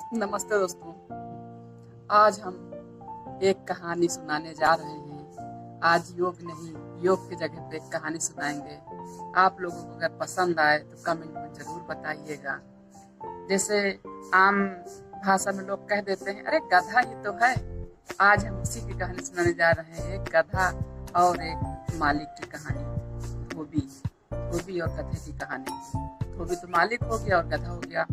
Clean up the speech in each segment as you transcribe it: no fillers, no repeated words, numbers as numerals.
नमस्ते दोस्तों। आज हम एक कहानी सुनाने जा रहे हैं। आज योग नहीं, योग की जगह पे एक कहानी सुनाएंगे। आप लोगों को अगर पसंद आए तो कमेंट में जरूर बताइएगा। जैसे आम भाषा में लोग कह देते हैं, अरे गधा ही तो है। आज हम उसी की कहानी सुनाने जा रहे हैं, एक गधा और एक मालिक की कहानी। धोबी और गधे की कहानी। धोबी तो मालिक हो गया और गधा हो गया।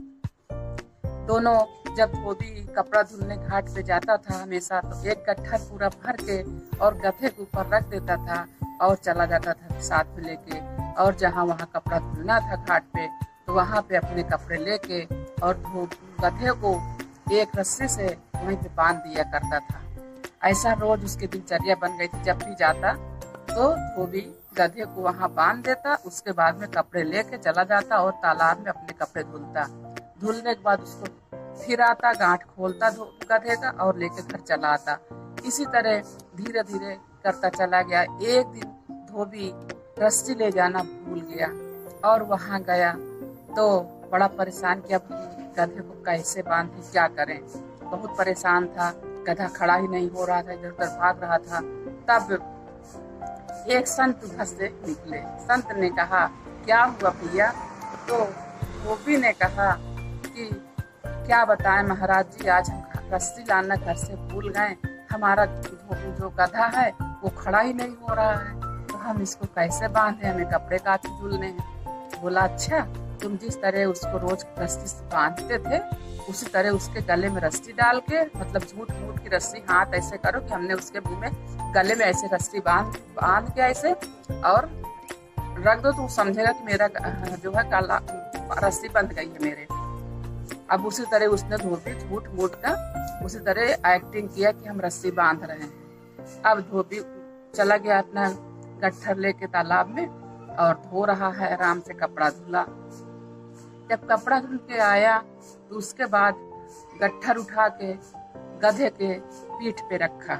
दोनों जब धोबी कपड़ा धुलने घाट पे जाता था हमेशा, तो एक गट्ठर पूरा भर के और गधे के ऊपर रख देता था और चला जाता था साथ में लेके। और जहाँ वहाँ कपड़ा धुलना था घाट पे, तो वहाँ पे अपने कपड़े लेके और गधे को एक रस्सी से वहीं पे बांध दिया करता था। ऐसा रोज उसकी दिनचर्या बन गई थी। जब भी जाता तो धोबी गधे को वहाँ बांध देता, उसके बाद में कपड़े लेके चला जाता और तालाब में अपने कपड़े धुलता। धुलने के बाद उसको फिर आता, गांठ खोलता गधे का और लेके घर चला आता। इसी तरह धीरे धीरे करता चला गया। एक दिन धोबी रस्सी ले जाना भूल गया और वहां गया तो बड़ा परेशान किया, गधे को कैसे बांधे, क्या करें। बहुत परेशान था, गधा खड़ा ही नहीं हो रहा था, इधर उधर भाग रहा था। तब एक संत उधर से निकले। संत ने कहा, क्या हुआ भैया? तो धोबी ने कहा कि क्या बताएं महाराज जी, आज हम रस्सी लाना घर से भूल गए। हमारा जो गधा है वो खड़ा ही नहीं हो रहा है, तो हम इसको कैसे बांधे, हमें कपड़े काफी धुलने हैं। बोला, अच्छा, तुम जिस तरह उसको रोज रस्सी से बांधते थे उसी तरह उसके गले में रस्सी डाल के, मतलब झूठ मूठ की रस्सी, हाथ ऐसे करो कि हमने उसके मुंह में गले में ऐसे रस्सी बांध के ऐसे और रख दो, तो समझेगा कि मेरा जो है काला रस्सी बंध गई है मेरे। अब उसी तरह उसने धोबी झूठ मूठ का उसी तरह एक्टिंग किया कि हम रस्सी बांध रहे हैं। अब धोबी चला गया अपना गट्ठर लेके तालाब में और धो रहा है, आराम से कपड़ा धुला। जब कपड़ा धुल के आया तो उसके बाद गट्ठर उठा के गधे के पीठ पे रखा।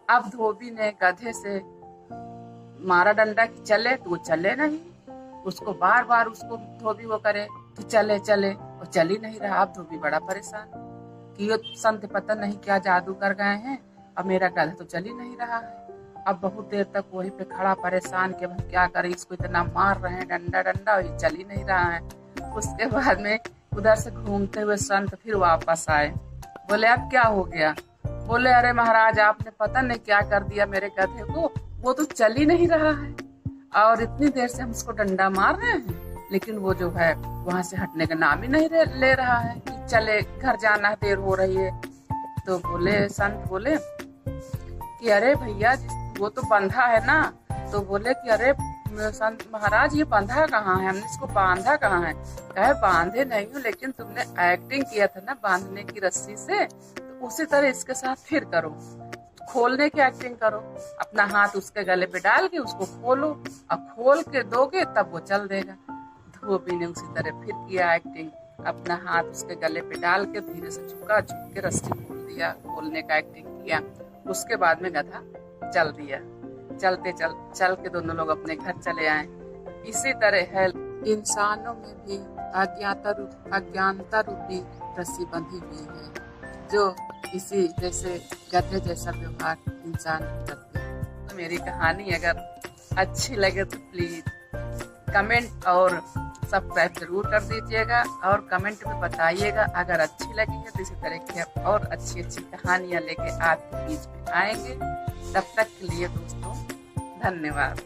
अब धोबी ने गधे से मारा डंडा कि चले, तो वो चले नहीं। उसको बार बार उसको धोबी वो करे कि चले चले, और चल ही नहीं रहा। अब धोबी बड़ा परेशान कि ये संत पता नहीं क्या जादू कर गए हैं, अब मेरा गधा तो चल ही नहीं रहा है। अब बहुत देर तक वहीं पे खड़ा परेशान कि हम क्या करें, इसको इतना मार रहे हैं डंडा डंडा और ये चल ही नहीं रहा है। उसके बाद में उधर से घूमते हुए संत फिर वापस आए। बोले, अब क्या हो गया? बोले, अरे महाराज, आपने पता नहीं क्या कर दिया मेरे गधे को, वो तो चल ही नहीं रहा है और इतनी देर से हम उसको डंडा मार रहे हैं, लेकिन वो जो है वहां से हटने का नाम ही नहीं ले रहा है कि चले, घर जाना है, देर हो रही है। तो बोले संत बोले कि अरे भैया, वो तो बंधा है ना। तो बोले कि अरे संत महाराज, ये बंधा कहाँ है, हमने इसको बांधा कहाँ है? कहे, बांधे नहीं हूँ, लेकिन तुमने एक्टिंग किया था ना बांधने की रस्सी से, तो उसी तरह इसके साथ फिर करो, खोलने की एक्टिंग करो। अपना हाथ उसके गले पे डाल के उसको खोलो, और खोल के दोगे तब वो चल देगा। धोबी ने उसी तरह फिर किया एक्टिंग, अपना हाथ उसके गले पे डाल के धीरे से झुक के रस्सी खोल दिया, खोलने का एक्टिंग किया। उसके बाद में गधा चल दिया। चल के दोनों लोग अपने घर चले आए। इसी तरह है, इंसानों में भी अज्ञानता रूपी रस्सी बंधी हुई है, जो इसी जैसे गधे जैसा व्यवहार इंसान करते हैं। तो मेरी कहानी अगर अच्छी लगे तो प्लीज कमेंट और सब्सक्राइब जरूर कर दीजिएगा और कमेंट में बताइएगा अगर अच्छी लगी है, तो इसी तरह की और अच्छी अच्छी कहानियां लेके आपके बीच में आएंगे। तब तक के लिए दोस्तों, धन्यवाद।